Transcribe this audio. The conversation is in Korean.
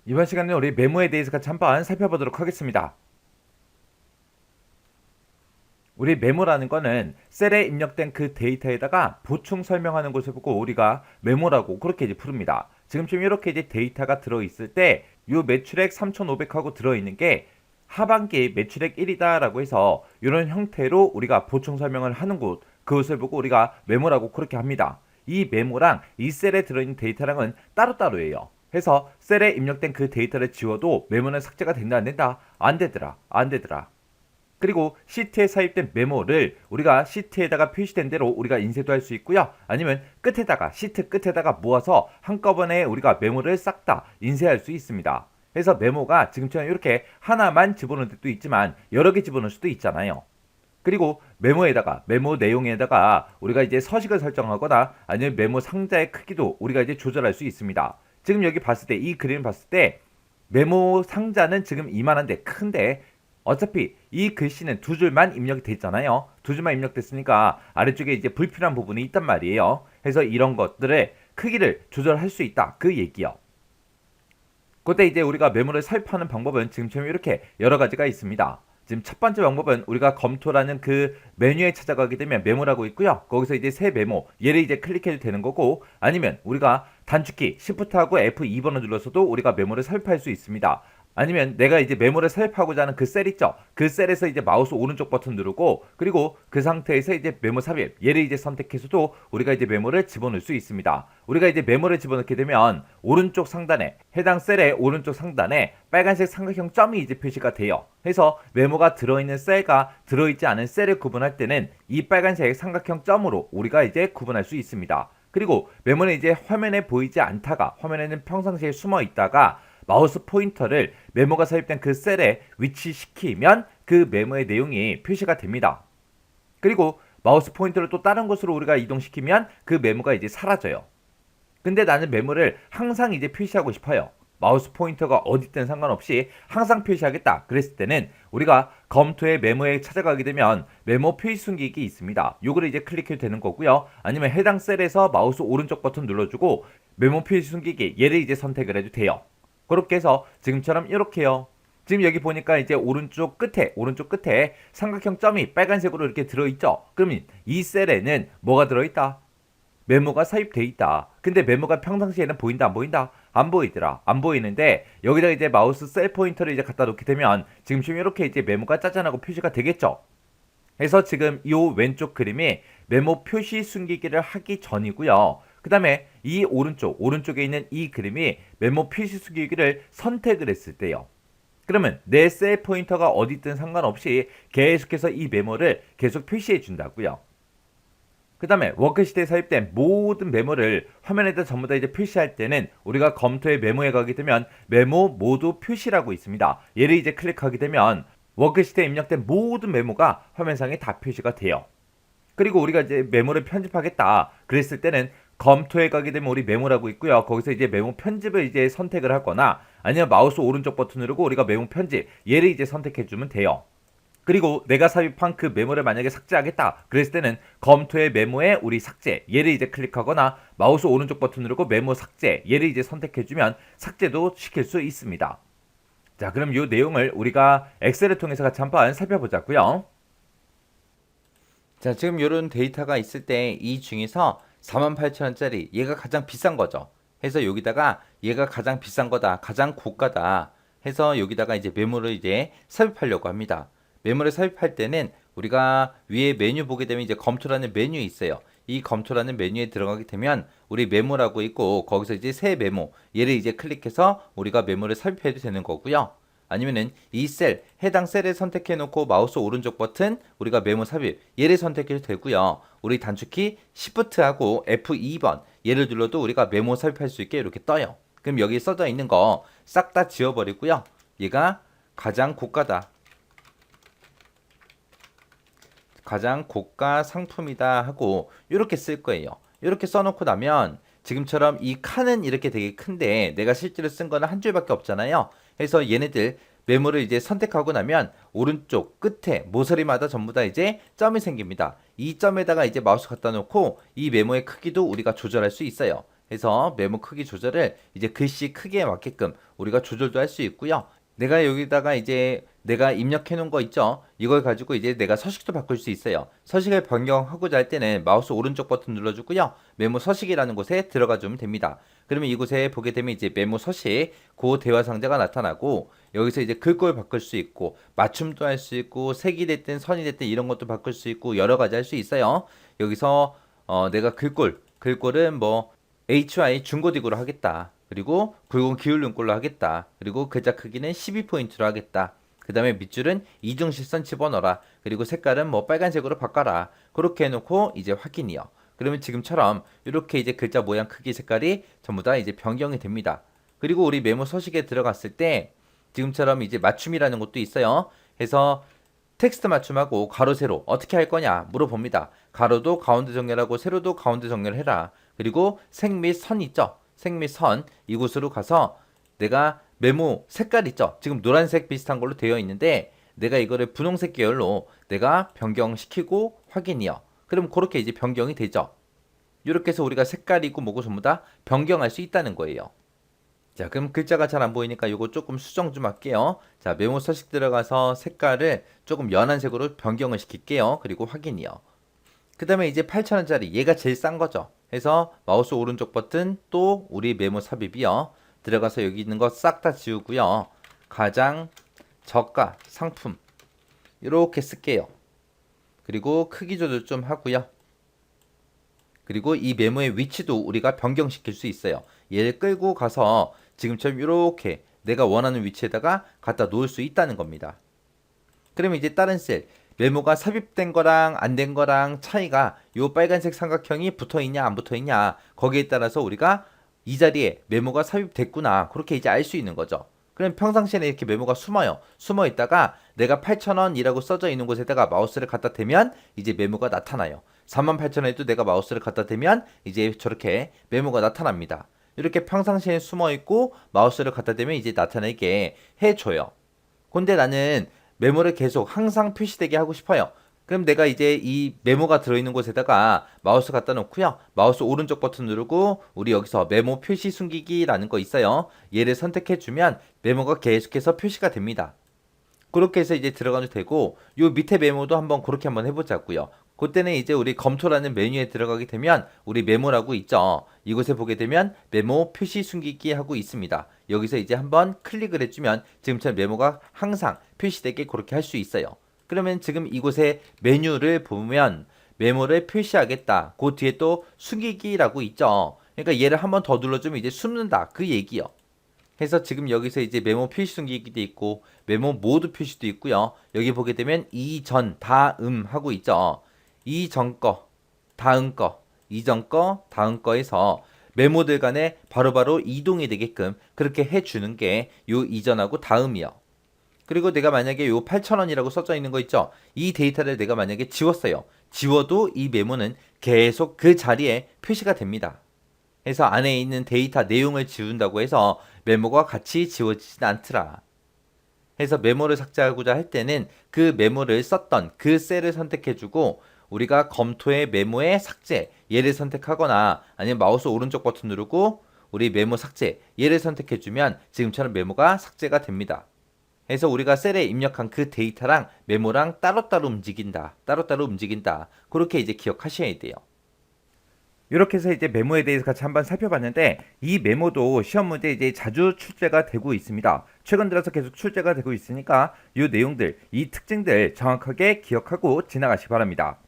이번 시간에 우리 메모에 대해서 같이 한번 살펴보도록 하겠습니다. 우리 메모라는 거는 셀에 입력된 그 데이터에다가 보충 설명하는 것을 보고 우리가 메모라고 그렇게 이제 부릅니다. 지금쯤 이렇게 이제 데이터가 들어있을 때 이 매출액 3,500하고 들어있는 게 하반기 매출액 1이다 라고 해서 이런 형태로 우리가 보충 설명을 하는 곳, 그것을 보고 우리가 메모라고 그렇게 합니다. 이 메모랑 이 셀에 들어있는 데이터랑은 따로따로예요. 해서 셀에 입력된 그 데이터를 지워도 메모는 삭제가 된다 안 된다? 안 되더라. 안 되더라. 그리고 시트에 삽입된 메모를 우리가 시트에다가 표시된 대로 우리가 인쇄도 할 수 있고요. 아니면 끝에다가 시트 끝에다가 모아서 한꺼번에 우리가 메모를 싹 다 인쇄할 수 있습니다. 그래서 메모가 지금처럼 이렇게 하나만 집어넣을 때도 있지만 여러 개 집어넣을 수도 있잖아요. 그리고 메모에다가 메모 내용에다가 우리가 이제 서식을 설정하거나 아니면 메모 상자의 크기도 우리가 이제 조절할 수 있습니다. 지금 여기 봤을 때 이 그림 봤을 때 메모 상자는 지금 이만한데 큰데 어차피 이 글씨는 두 줄만 입력이 됐잖아요. 두 줄만 입력됐으니까 아래쪽에 이제 불필요한 부분이 있단 말이에요. 그래서 이런 것들의 크기를 조절할 수 있다. 그 얘기요. 그때 이제 우리가 메모를 삽입하는 방법은 지금처럼 이렇게 여러 가지가 있습니다. 지금 첫 번째 방법은 우리가 검토라는 그 메뉴에 찾아가게 되면 메모라고 있고요. 거기서 이제 새 메모, 얘를 이제 클릭해도 되는 거고, 아니면 우리가 단축키 Shift하고 F2번을 눌러서도 우리가 메모를 삽입할 수 있습니다. 아니면 내가 이제 메모를 삽입하고자 하는 그 셀 있죠? 그 셀에서 이제 마우스 오른쪽 버튼 누르고, 그리고 그 상태에서 이제 메모 삽입, 얘를 이제 선택해서도 우리가 이제 메모를 집어넣을 수 있습니다. 우리가 이제 메모를 집어넣게 되면 오른쪽 상단에, 해당 셀의 오른쪽 상단에 빨간색 삼각형 점이 이제 표시가 돼요. 그래서 메모가 들어있는 셀과 들어있지 않은 셀을 구분할 때는 이 빨간색 삼각형 점으로 우리가 이제 구분할 수 있습니다. 그리고 메모는 이제 화면에 보이지 않다가, 화면에는 평상시에 숨어 있다가 마우스 포인터를 메모가 삽입된 그 셀에 위치시키면 그 메모의 내용이 표시가 됩니다. 그리고 마우스 포인터를 또 다른 곳으로 우리가 이동시키면 그 메모가 이제 사라져요. 근데 나는 메모를 항상 이제 표시하고 싶어요. 마우스 포인터가 어디 있든 상관없이 항상 표시하겠다. 그랬을 때는 우리가 검토의 메모에 찾아가게 되면 메모 표시 숨기기 있습니다. 요거를 이제 클릭해도 되는 거고요. 아니면 해당 셀에서 마우스 오른쪽 버튼 눌러주고 메모 표시 숨기기 얘를 이제 선택을 해도 돼요. 그렇게 해서 지금처럼 이렇게요. 지금 여기 보니까 이제 오른쪽 끝에 삼각형 점이 빨간색으로 이렇게 들어있죠. 그러면 이 셀에는 뭐가 들어있다? 메모가 삽입돼 있다. 근데 메모가 평상시에는 보인다 안 보인다? 안 보이더라. 안 보이는데 여기다 이제 마우스 셀 포인터를 이제 갖다 놓게 되면 지금 이렇게 이제 메모가 짜잔하고 표시가 되겠죠. 그래서 지금 이 왼쪽 그림이 메모 표시 숨기기를 하기 전이고요. 그 다음에 이 오른쪽에 있는 이 그림이 메모 표시 숨기기를 선택을 했을 때요. 그러면 내 셀 포인터가 어디 있든 상관없이 계속해서 이 메모를 계속 표시해 준다고요. 그 다음에 워크시트에 삽입된 모든 메모를 화면에다 전부 다 이제 표시할 때는 우리가 검토의 메모에 가게 되면 메모 모두 표시라고 있습니다. 얘를 이제 클릭하게 되면 워크시트에 입력된 모든 메모가 화면상에 다 표시가 돼요. 그리고 우리가 이제 메모를 편집하겠다 그랬을 때는 검토에 가게 되면 우리 메모라고 있고요. 거기서 이제 메모 편집을 이제 선택을 하거나 아니면 마우스 오른쪽 버튼 누르고 우리가 메모 편집 얘를 이제 선택해 주면 돼요. 그리고 내가 삽입한 그 메모를 만약에 삭제하겠다 그랬을 때는 검토의 메모에 우리 삭제 얘를 이제 클릭하거나 마우스 오른쪽 버튼 누르고 메모 삭제 얘를 이제 선택해주면 삭제도 시킬 수 있습니다. 자, 그럼 이 내용을 우리가 엑셀을 통해서 같이 한번 살펴보자고요. 자, 지금 이런 데이터가 있을 때 이 중에서 48,000원짜리 얘가 가장 비싼 거죠. 해서 여기다가 얘가 가장 비싼 거다, 가장 고가다 해서 여기다가 이제 메모를 이제 삽입하려고 합니다. 메모를 삽입할 때는 우리가 위에 메뉴 보게 되면 이제 검토라는 메뉴 있어요. 이 검토라는 메뉴에 들어가게 되면 우리 메모라고 있고 거기서 이제 새 메모 얘를 이제 클릭해서 우리가 메모를 삽입해도 되는 거고요. 아니면은 이 셀, 해당 셀을 선택해 놓고 마우스 오른쪽 버튼 우리가 메모 삽입 얘를 선택해도 되고요. 우리 단축키 Shift하고 F2번 얘를 눌러도 우리가 메모 삽입할 수 있게 이렇게 떠요. 그럼 여기 써져 있는 거 싹 다 지워버리고요. 얘가 가장 고가다, 가장 고가 상품이다 하고 이렇게 쓸 거예요. 이렇게 써놓고 나면 지금처럼 이 칸은 이렇게 되게 큰데 내가 실제로 쓴 거는 한 줄밖에 없잖아요. 그래서 얘네들 메모를 이제 선택하고 나면 오른쪽 끝에 모서리마다 전부 다 이제 점이 생깁니다. 이 점에다가 이제 마우스 갖다 놓고 이 메모의 크기도 우리가 조절할 수 있어요. 해서 메모 크기 조절을 이제 글씨 크기에 맞게끔 우리가 조절도 할 수 있고요. 내가 여기다가 이제 내가 입력해 놓은 거 있죠? 이걸 가지고 이제 내가 서식도 바꿀 수 있어요. 서식을 변경하고자 할 때는 마우스 오른쪽 버튼 눌러주고요. 메모 서식이라는 곳에 들어가 주면 됩니다. 그러면 이곳에 보게 되면 이제 메모 서식, 그 대화 상자가 나타나고 여기서 이제 글꼴 바꿀 수 있고 맞춤도 할 수 있고 색이 됐든 선이 됐든 이런 것도 바꿀 수 있고 여러 가지 할 수 있어요. 여기서 내가 글꼴은 뭐 HY 중고딕으로 하겠다. 그리고 굵은 기울는 꼴로 하겠다. 그리고 글자 크기는 12포인트로 하겠다. 그 다음에 밑줄은 이중실선 집어넣어라. 그리고 색깔은 뭐 빨간색으로 바꿔라. 그렇게 해놓고 이제 확인이요. 그러면 지금처럼 이렇게 이제 글자 모양 크기 색깔이 전부 다 이제 변경이 됩니다. 그리고 우리 메모 서식에 들어갔을 때 지금처럼 이제 맞춤이라는 것도 있어요. 해서 텍스트 맞춤하고 가로 세로 어떻게 할 거냐 물어봅니다. 가로도 가운데 정렬하고 세로도 가운데 정렬해라. 그리고 색 및 선 있죠. 색 및 선 이곳으로 가서 내가 메모 색깔 있죠. 지금 노란색 비슷한 걸로 되어 있는데 내가 이거를 분홍색 계열로 내가 변경시키고 확인이요. 그럼 그렇게 이제 변경이 되죠. 이렇게 해서 우리가 색깔이고 뭐고 전부 다 변경할 수 있다는 거예요. 자, 그럼 글자가 잘 안 보이니까 이거 조금 수정 좀 할게요. 자, 메모 서식 들어가서 색깔을 조금 연한 색으로 변경을 시킬게요. 그리고 확인이요. 그 다음에 이제 8,000원짜리 얘가 제일 싼 거죠. 해서 마우스 오른쪽 버튼 또 우리 메모 삽입이요. 들어가서 여기 있는 거 싹 다 지우고요. 가장 저가 상품 이렇게 쓸게요. 그리고 크기 조절 좀 하고요. 그리고 이 메모의 위치도 우리가 변경시킬 수 있어요. 얘를 끌고 가서 지금처럼 이렇게 내가 원하는 위치에다가 갖다 놓을 수 있다는 겁니다. 그러면 이제 다른 셀 메모가 삽입된 거랑 안 된 거랑 차이가 요 빨간색 삼각형이 붙어 있냐 안 붙어 있냐 거기에 따라서 우리가 이 자리에 메모가 삽입됐구나 그렇게 이제 알 수 있는 거죠. 그럼 평상시에는 이렇게 메모가 숨어 있다가 내가 8,000원이라고 써져 있는 곳에다가 마우스를 갖다 대면 이제 메모가 나타나요. 48,000원에도 내가 마우스를 갖다 대면 이제 저렇게 메모가 나타납니다. 이렇게 평상시에 숨어 있고 마우스를 갖다 대면 이제 나타나게 해줘요. 근데 나는 메모를 계속 항상 표시되게 하고 싶어요. 그럼 내가 이제 이 메모가 들어있는 곳에다가 마우스 갖다 놓고요. 마우스 오른쪽 버튼 누르고 우리 여기서 메모 표시 숨기기라는 거 있어요. 얘를 선택해주면 메모가 계속해서 표시가 됩니다. 그렇게 해서 이제 들어가도 되고 요 밑에 메모도 그렇게 한번 해보자고요. 그때는 이제 우리 검토라는 메뉴에 들어가게 되면 우리 메모라고 있죠. 이곳에 보게 되면 메모 표시 숨기기 하고 있습니다. 여기서 이제 한번 클릭을 해주면 지금처럼 메모가 항상 표시되게 그렇게 할 수 있어요. 그러면 지금 이곳에 메뉴를 보면 메모를 표시하겠다. 그 뒤에 또 숨기기라고 있죠. 그러니까 얘를 한번 더 눌러주면 이제 숨는다. 그 얘기요. 해서 지금 여기서 이제 메모 표시 숨기기도 있고 메모 모드 표시도 있고요. 여기 보게 되면 이전, 다음 하고 있죠. 이전 거, 다음 거, 이전 거, 다음 거에서 메모들 간에 바로바로 이동이 되게끔 그렇게 해주는 게 요 이전하고 다음이요. 그리고 내가 만약에 요 8,000원이라고 써져 있는 거 있죠. 이 데이터를 내가 만약에 지웠어요. 지워도 이 메모는 계속 그 자리에 표시가 됩니다. 해서 안에 있는 데이터 내용을 지운다고 해서 메모가 같이 지워지진 않더라. 해서 메모를 삭제하고자 할 때는 그 메모를 썼던 그 셀을 선택해주고 우리가 검토의 메모의 삭제 얘를 선택하거나 아니면 마우스 오른쪽 버튼 누르고 우리 메모 삭제 얘를 선택해주면 지금처럼 메모가 삭제가 됩니다. 해서 우리가 셀에 입력한 그 데이터랑 메모랑 따로따로 움직인다. 그렇게 이제 기억하셔야 돼요. 이렇게 해서 이제 메모에 대해서 같이 한번 살펴봤는데 이 메모도 시험 문제에 이제 자주 출제가 되고 있습니다. 최근 들어서 계속 출제가 되고 있으니까 이 내용들, 이 특징들 정확하게 기억하고 지나가시기 바랍니다.